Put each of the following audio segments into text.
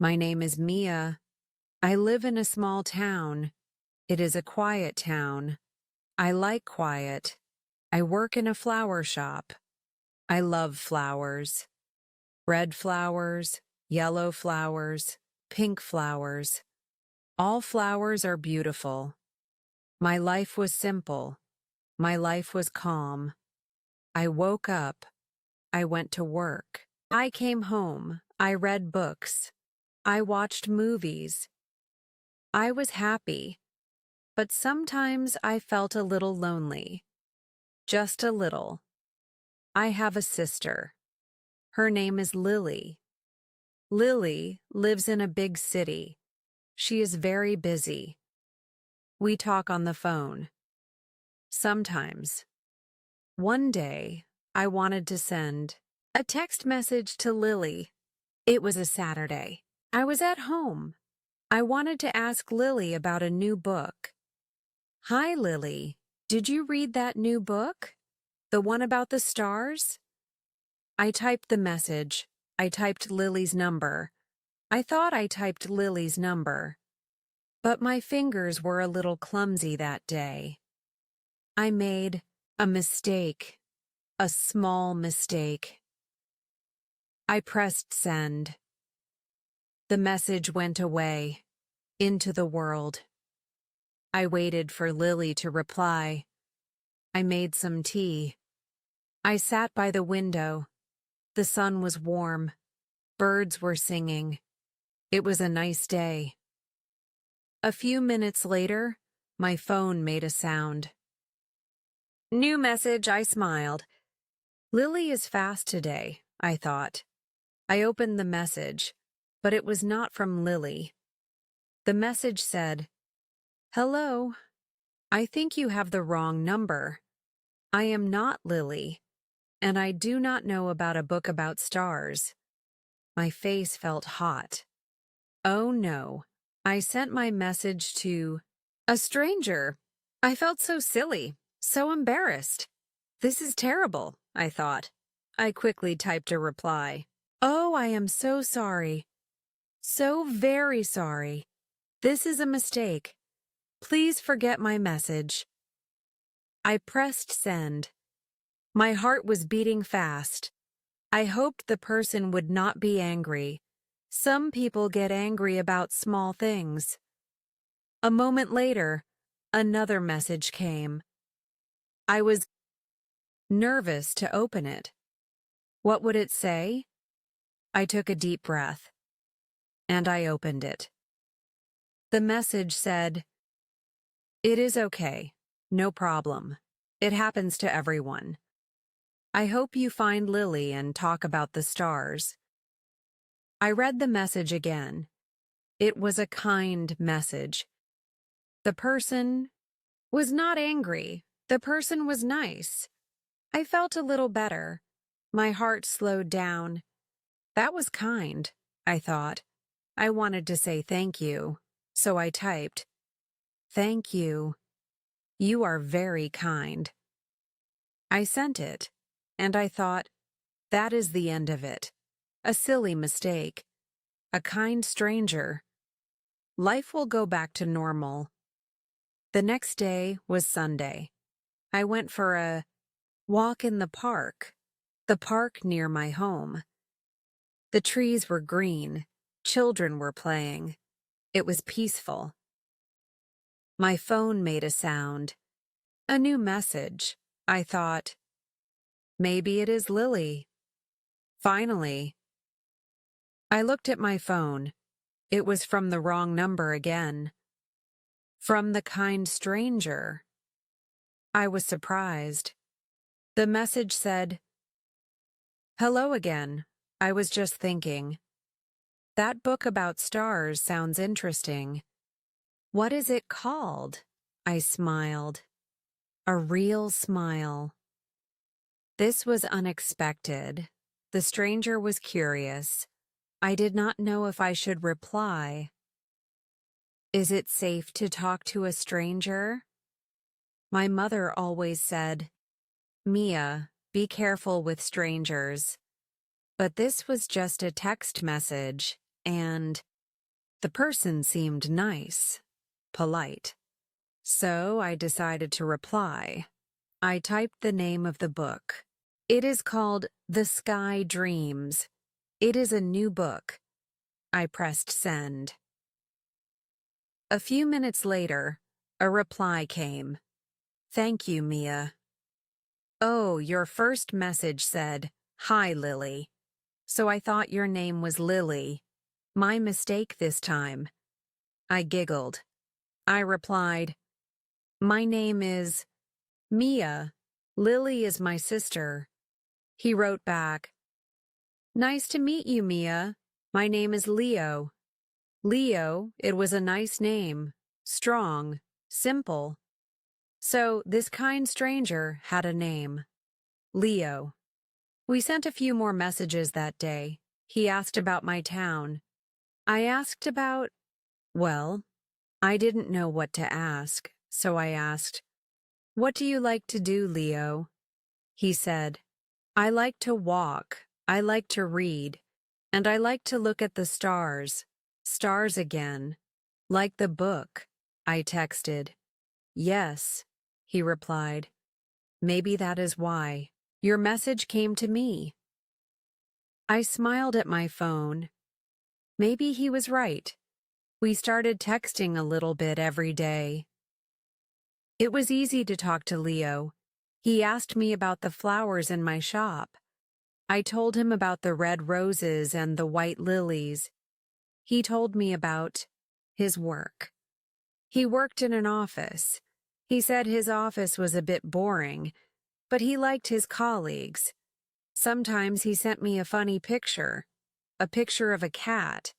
My name is Mia. I live in a small town. It is a quiet town. I like quiet. I work in a flower shop. I love flowers. Red flowers, yellow flowers, pink flowers. All flowers are beautiful. My life was simple. My life was calm. I woke up. I went to work. I came home. I read books. I watched movies. I was happy, but sometimes I felt a little lonely. Just a little. I have a sister. Her name is Lily. Lily lives in a big city. She is very busy. We talk on the phone. Sometimes. One day, I wanted to send a text message to Lily. It was a Saturday. I was at home. I wanted to ask Lily about a new book. Hi, Lily. Did you read that new book? The one about the stars? I typed the message. I typed Lily's number. I thought I typed Lily's number. But my fingers were a little clumsy that day. I made a mistake. A small mistake. I pressed send. The message went away, into the world. I waited for Lily to reply. I made some tea. I sat by the window. The sun was warm. Birds were singing. It was a nice day. A few minutes later, my phone made a sound. New message, I smiled. Lily is fast today, I thought. I opened the message, but it was not from Lily. The message said, Hello. I think you have the wrong number. I am not Lily, and I do not know about a book about stars. My face felt hot. Oh no, I sent my message to a stranger. I felt so silly, so embarrassed. This is terrible, I thought. I quickly typed a reply. Oh, I am so sorry. So very sorry. This is a mistake. Please forget my message. I pressed send. My heart was beating fast. I hoped the person would not be angry. Some people get angry about small things. A moment later, another message came. I was nervous to open it. What would it say? I took a deep breath, and I opened it. The message said, It is okay. No problem. It happens to everyone. I hope you find Lily and talk about the stars. I read the message again. It was a kind message. The person was not angry. The person was nice. I felt a little better. My heart slowed down. That was kind, I thought. I wanted to say thank you, so I typed, Thank you. You are very kind. I sent it, and I thought, that is the end of it. A silly mistake. A kind stranger. Life will go back to normal. The next day was Sunday. I went for a walk in the park near my home. The trees were green. Children were playing. It was peaceful. My phone made a sound. A new message. I thought, maybe it is Lily. Finally. I looked at my phone. It was from the wrong number again. From the kind stranger. I was surprised. The message said, Hello again. I was just thinking. That book about stars sounds interesting. What is it called? I smiled. A real smile. This was unexpected. The stranger was curious. I did not know if I should reply. Is it safe to talk to a stranger? My mother always said, Mia, be careful with strangers. But this was just a text message, and the person seemed nice, polite. So I decided to reply. I typed the name of the book. It is called The Sky Dreams. It is a new book. I pressed send. A few minutes later, a reply came. Thank you, Mia. Oh, your first message said, Hi, Lily. So I thought your name was Lily. My mistake this time. I giggled. I replied, My name is Mia. Lily is my sister. He wrote back, Nice to meet you, Mia. My name is Leo. Leo, it was a nice name. Strong, simple. So this kind stranger had a name. Leo. We sent a few more messages that day. He asked about my town. I asked about, well, I didn't know what to ask, so I asked, What do you like to do, Leo? He said, I like to walk, I like to read, and I like to look at the stars. Stars again. Like the book, I texted. Yes, he replied. Maybe that is why. Your message came to me. I smiled at my phone. Maybe he was right. We started texting a little bit every day. It was easy to talk to Leo. He asked me about the flowers in my shop. I told him about the red roses and the white lilies. He told me about his work. He worked in an office. He said his office was a bit boring, but he liked his colleagues. Sometimes he sent me a funny picture, a picture of a cat,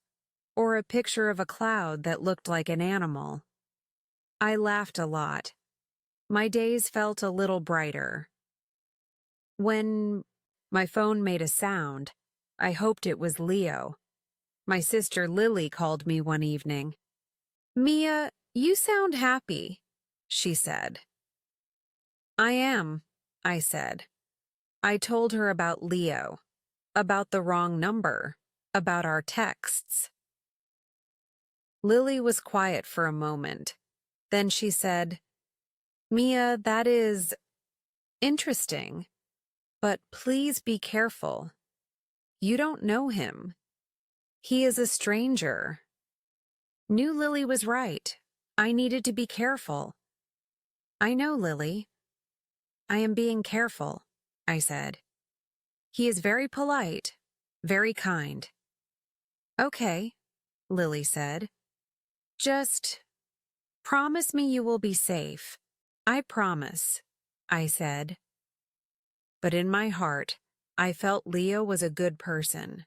or a picture of a cloud that looked like an animal. I laughed a lot. My days felt a little brighter. When my phone made a sound, I hoped it was Leo. My sister Lily called me one evening. Mia, you sound happy, she said. I am, I said. I told her about Leo, about the wrong number, about our texts. Lily was quiet for a moment. Then she said, Mia, that is interesting, but please be careful. You don't know him. He is a stranger. Knew Lily was right. I needed to be careful. I know, Lily. I am being careful, I said. He is very polite, very kind. Okay, Lily said. Just promise me you will be safe. I promise, I said. But in my heart, I felt Leo was a good person.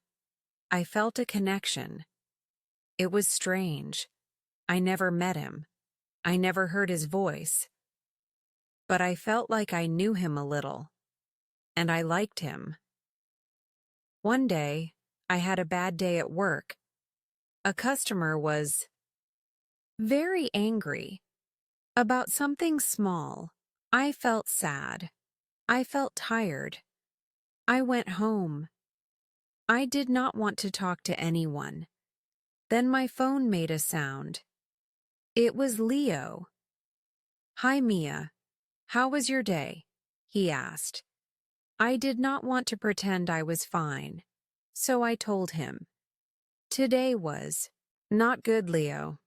I felt a connection. It was strange. I never met him. I never heard his voice. But I felt like I knew him a little. And I liked him. One day, I had a bad day at work. A customer was very angry about something small. I felt sad. I felt tired. I went home. I did not want to talk to anyone. Then my phone made a sound. It was Leo. Hi, Mia. How was your day? He asked. I did not want to pretend I was fine, so I told him. Today was not good, Leo.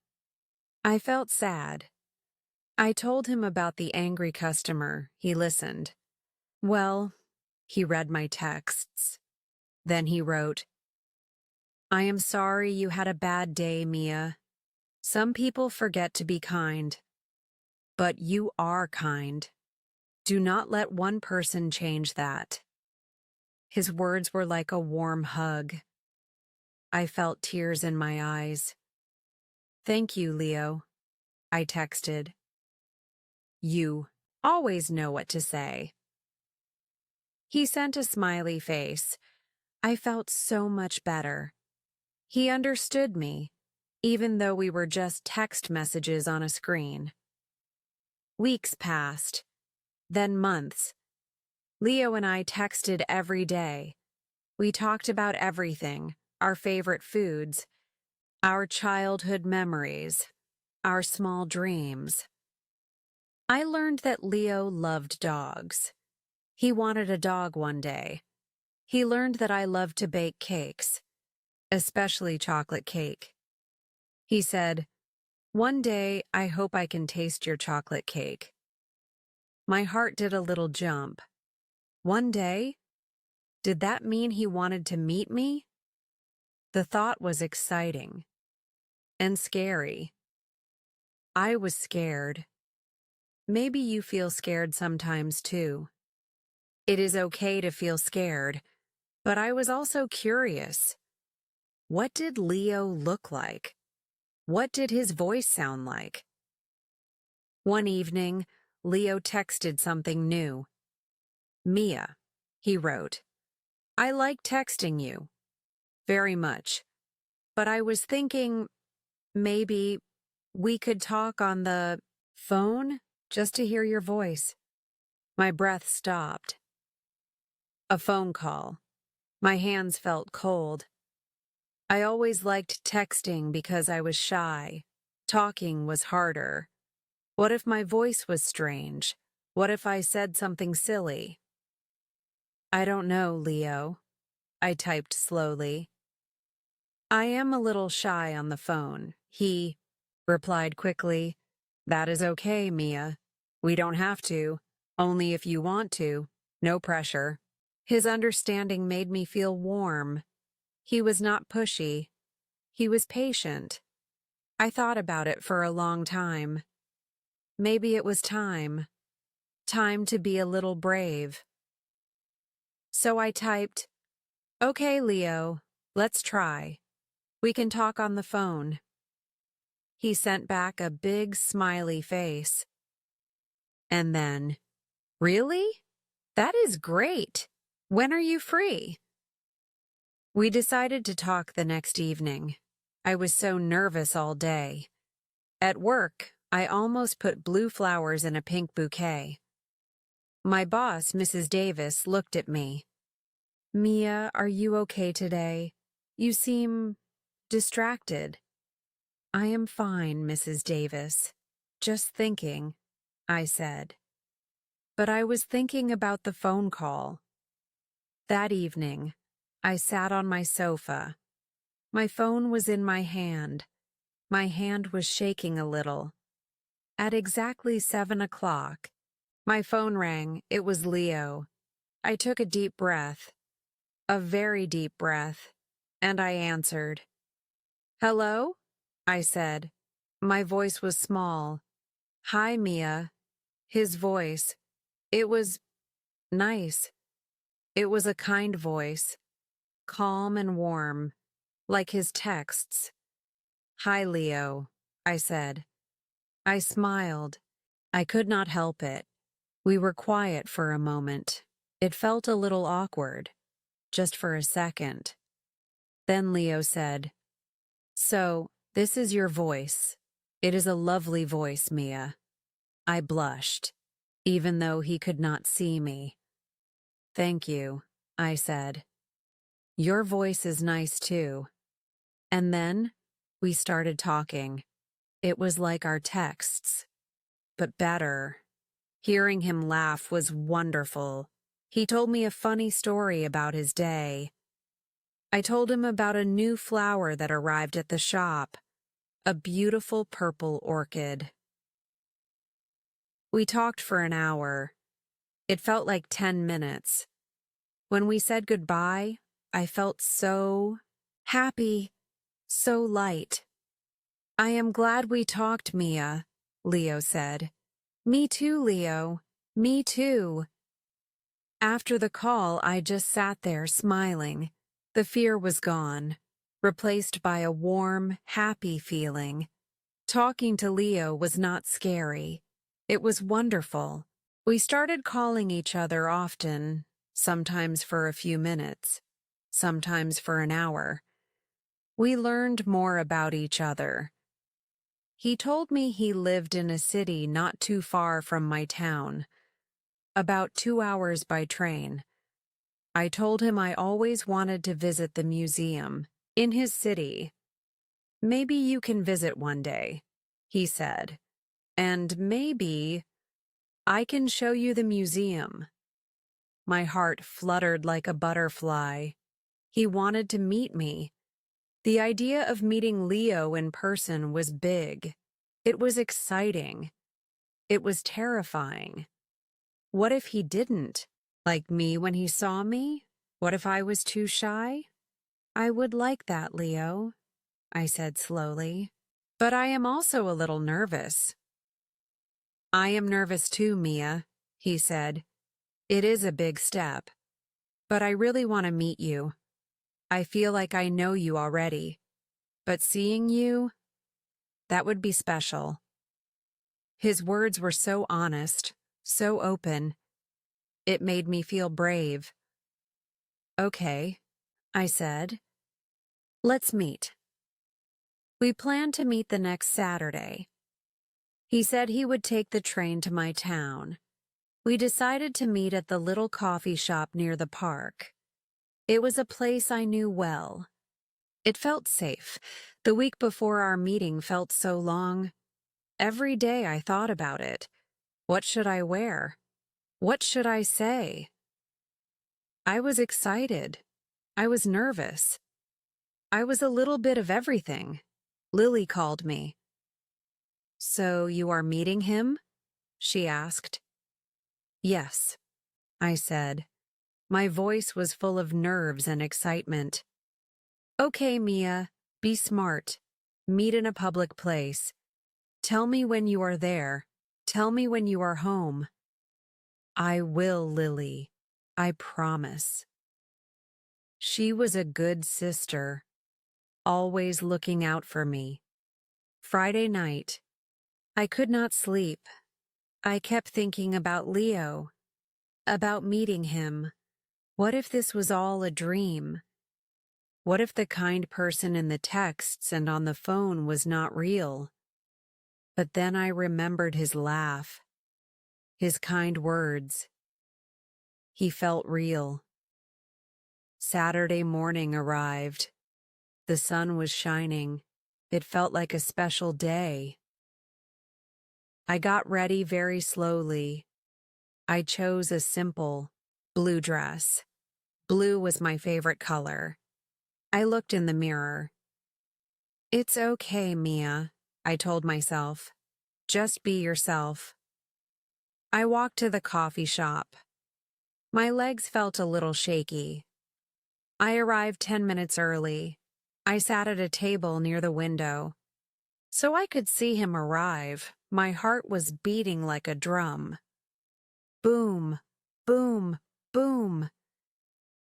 I felt sad. I told him about the angry customer. He listened. Well, he read my texts. Then he wrote, I am sorry you had a bad day, Mia. Some people forget to be kind. But you are kind. Do not let one person change that. His words were like a warm hug. I felt tears in my eyes. Thank you, Leo, I texted. You always know what to say. He sent a smiley face. I felt so much better. He understood me, even though we were just text messages on a screen. Weeks passed, then months. Leo and I texted every day. We talked about everything, our favorite foods, our childhood memories, our small dreams. I learned that Leo loved dogs. He wanted a dog one day. He learned that I loved to bake cakes, especially chocolate cake. He said, "One day, I hope I can taste your chocolate cake." My heart did a little jump. One day? Did that mean he wanted to meet me? The thought was exciting and scary. I was scared. Maybe you feel scared sometimes too. It is okay to feel scared, but I was also curious. What did Leo look like? What did his voice sound like? One evening, Leo texted something new. "Mia," he wrote, "I like texting you. Very much. But I was thinking maybe we could talk on the phone just to hear your voice." My breath stopped. A phone call. My hands felt cold. I always liked texting because I was shy. Talking was harder. What if my voice was strange? What if I said something silly? "I don't know, Leo," I typed slowly. "I am a little shy on the phone," he replied quickly. "That is okay, Mia. We don't have to. Only if you want to. No pressure." His understanding made me feel warm. He was not pushy. He was patient. I thought about it for a long time. Maybe it was time. Time to be a little brave. So I typed, "Okay, Leo, let's try. We can talk on the phone." He sent back a big smiley face. And then, "Really? That is great. When are you free?" We decided to talk the next evening. I was so nervous all day. At work, I almost put blue flowers in a pink bouquet. My boss, Mrs. Davis, looked at me. "Mia, are you okay today? You seem distracted." "I am fine, Mrs. Davis. Just thinking," I said. But I was thinking about the phone call. That evening, I sat on my sofa. My phone was in my hand. My hand was shaking a little. At exactly 7 o'clock, my phone rang. It was Leo. I took a deep breath, a very deep breath, and I answered. "Hello?" I said. My voice was small. "Hi, Mia." His voice. It was nice. It was a kind voice, calm and warm, like his texts. "Hi, Leo," I said. I smiled. I could not help it. We were quiet for a moment. It felt a little awkward, just for a second. Then Leo said, "So, this is your voice. It is a lovely voice, Mia." I blushed, even though he could not see me. "Thank you," I said. "Your voice is nice too." And then we started talking. It was like our texts, but better. Hearing him laugh was wonderful. He told me a funny story about his day. I told him about a new flower that arrived at the shop, a beautiful purple orchid. We talked for an hour. It felt like 10 minutes. When we said goodbye, I felt so happy, so light. "I am glad we talked, Mia," Leo said. "Me too, Leo. Me too." After the call, I just sat there smiling. The fear was gone, replaced by a warm, happy feeling. Talking to Leo was not scary. It was wonderful. We started calling each other often, sometimes for a few minutes, sometimes for an hour. We learned more about each other. He told me he lived in a city not too far from my town, about 2 hours by train. I told him I always wanted to visit the museum in his city. Maybe you can visit one day, he said, and maybe I can show you the museum. My heart fluttered like a butterfly. He wanted to meet me. The idea of meeting Leo in person was big. It was exciting. It was terrifying. What if he didn't like me when he saw me? What if I was too shy? I would like that, Leo, I said slowly. But I am also a little nervous. I am nervous too, Mia, he said. It is a big step. But I really want to meet you. I feel like I know you already. But seeing you, that would be special. His words were so honest, so open. It made me feel brave. Okay, I said. Let's meet. We planned to meet the next Saturday. He said he would take the train to my town. We decided to meet at the little coffee shop near the park. It was a place I knew well. It felt safe. The week before our meeting felt so long. Every day I thought about it. What should I wear? What should I say? I was excited. I was nervous. I was a little bit of everything. Lily called me. So you are meeting him? She asked. Yes, I said. My voice was full of nerves and excitement. Okay, Mia, be smart. Meet in a public place. Tell me when you are there. Tell me when you are home. I will, Lily. I promise. She was a good sister, always looking out for me. Friday night, I could not sleep. I kept thinking about Leo, about meeting him. What if this was all a dream? What if the kind person in the texts and on the phone was not real? But then I remembered his laugh, his kind words. He felt real. Saturday morning arrived. The sun was shining. It felt like a special day. I got ready very slowly. I chose a simple blue dress. Blue was my favorite color. I looked in the mirror. It's okay, Mia, I told myself. Just be yourself. I walked to the coffee shop. My legs felt a little shaky. I arrived 10 minutes early. I sat at a table near the window. So I could see him arrive. My heart was beating like a drum. Boom, boom, boom.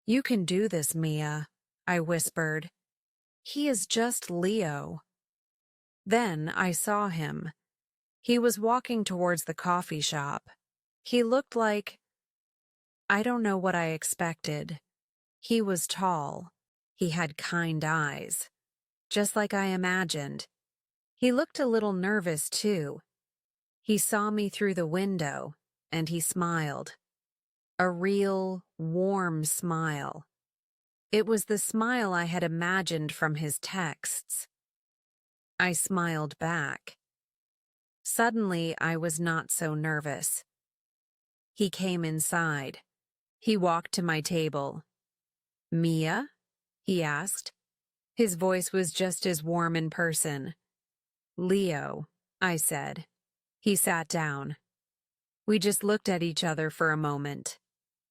You can do this, Mia, I whispered. He is just Leo. Then I saw him. He was walking towards the coffee shop. He looked like... I don't know what I expected. He was tall. He had kind eyes, just like I imagined. He looked a little nervous, too. He saw me through the window, and he smiled. A real, warm smile. It was the smile I had imagined from his texts. I smiled back. Suddenly, I was not so nervous. He came inside. He walked to my table. Mia? He asked. His voice was just as warm in person. Leo, I said. He sat down. We just looked at each other for a moment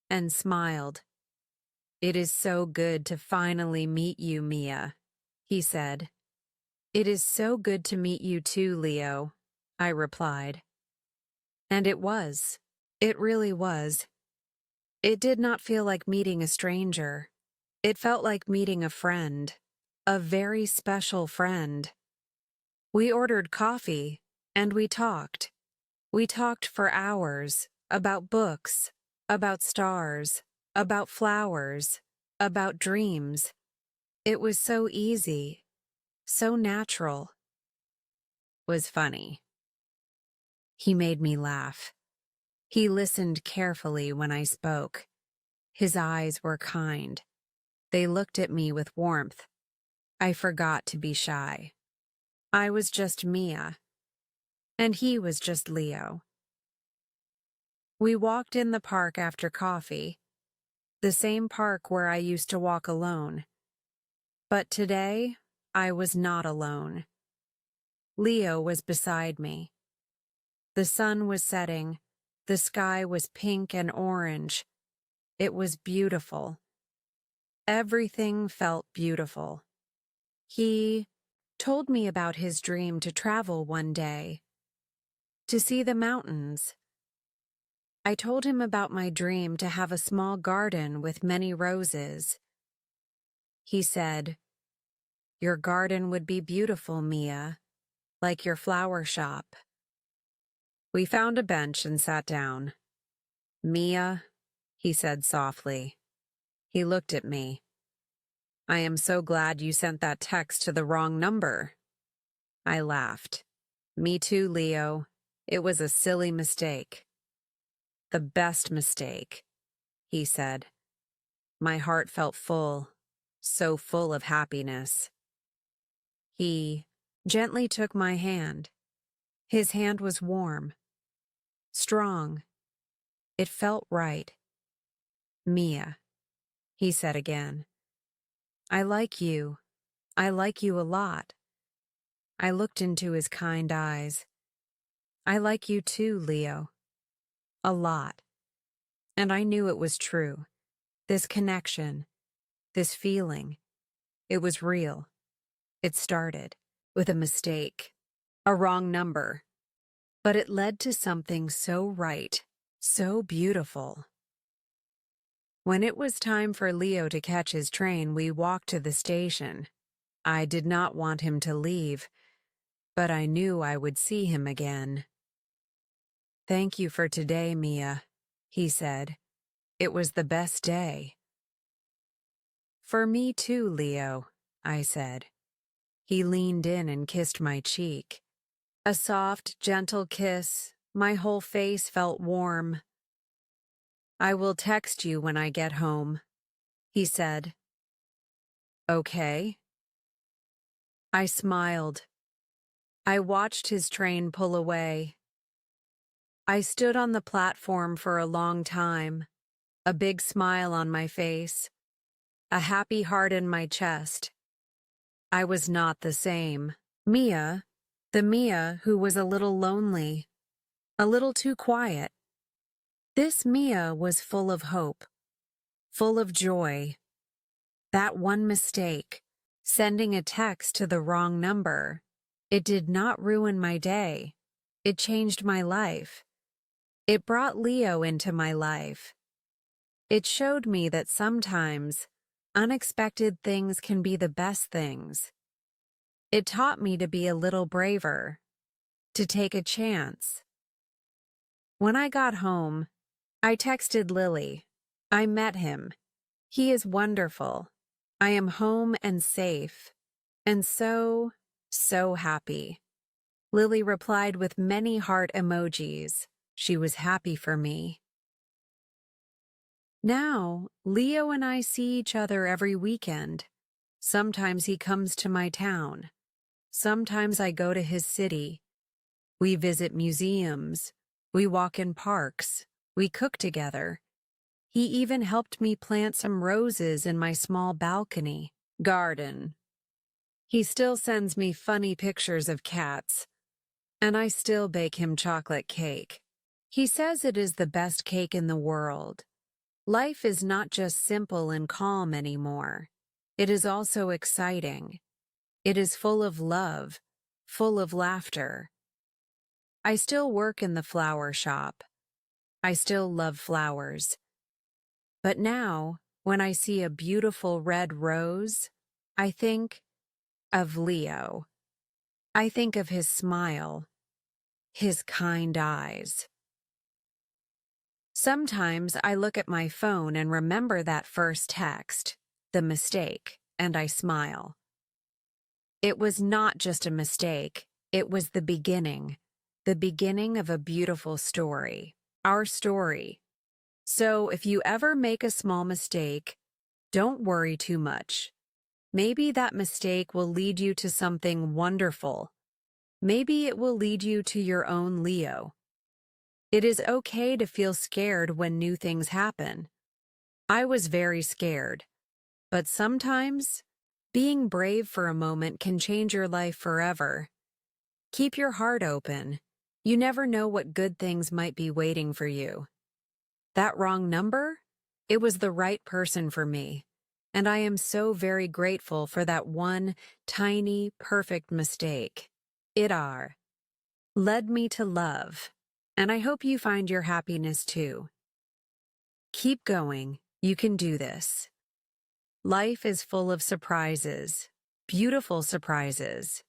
and smiled. It is so good to finally meet you, Mia, he said. It is so good to meet you too, Leo, I replied. And it was. It really was. It did not feel like meeting a stranger. It felt like meeting a friend, a very special friend. We ordered coffee, and we talked. We talked for hours about books, about stars, about flowers, about dreams. It was so easy, so natural. Was funny. He made me laugh. He listened carefully when I spoke. His eyes were kind. They looked at me with warmth. I forgot to be shy. I was just Mia, and he was just Leo. We walked in the park after coffee, the same park where I used to walk alone. But today, I was not alone. Leo was beside me. The sun was setting. The sky was pink and orange. It was beautiful. Everything felt beautiful. He told me about his dream to travel one day, to see the mountains. I told him about my dream to have a small garden with many roses. He said, "Your garden would be beautiful, Mia, like your flower shop." We found a bench and sat down. "Mia," he said softly. He looked at me. "I am so glad you sent that text to the wrong number." I laughed. "Me too, Leo. It was a silly mistake." "The best mistake," he said. My heart felt full, so full of happiness. He gently took my hand. His hand was warm, strong. It felt right. "Mia," he said again. "I like you. I like you a lot." I looked into his kind eyes. "I like you too, Leo. A lot." And I knew it was true. This connection, this feeling, it was real. It started with a mistake, a wrong number, but it led to something so right, so beautiful. When it was time for Leo to catch his train, we walked to the station. I did not want him to leave, but I knew I would see him again. "Thank you for today, Mia," he said. "It was the best day." "For me too, Leo," I said. He leaned in and kissed my cheek. A soft, gentle kiss. My whole face felt warm. "I will text you when I get home," he said. "Okay." I smiled. I watched his train pull away. I stood on the platform for a long time, a big smile on my face, a happy heart in my chest. I was not the same. Mia, the Mia who was a little lonely, a little too quiet. This Mia was full of hope, full of joy. That one mistake, sending a text to the wrong number, it did not ruin my day. It changed my life. It brought Leo into my life. It showed me that sometimes unexpected things can be the best things. It taught me to be a little braver, to take a chance. When I got home, I texted Lily. I met him. He is wonderful. I am home and safe, and so happy. Lily replied with many heart emojis. She was happy for me. Now, Leo and I see each other every weekend. Sometimes he comes to my town. Sometimes I go to his city. We visit museums. We walk in parks. We cook together. He even helped me plant some roses in my small balcony garden. He still sends me funny pictures of cats, and I still bake him chocolate cake. He says it is the best cake in the world. Life is not just simple and calm anymore. It is also exciting. It is full of love, full of laughter. I still work in the flower shop. I still love flowers. But now, when I see a beautiful red rose, I think of Leo. I think of his smile, his kind eyes. Sometimes I look at my phone and remember that first text, the mistake, and I smile. It was not just a mistake, it was the beginning of a beautiful story, our story. So if you ever make a small mistake, don't worry too much. Maybe that mistake will lead you to something wonderful, Maybe it will lead you to your own Leo. It is okay to feel scared when new things happen. I was very scared, but sometimes being brave for a moment can change your life forever. Keep your heart open. You never know what good things might be waiting for you. That wrong number? It was the right person for me, and I am so very grateful for that one tiny, perfect mistake. It led me to love, and I hope you find your happiness too. Keep going. You can do this. Life is full of surprises, beautiful surprises.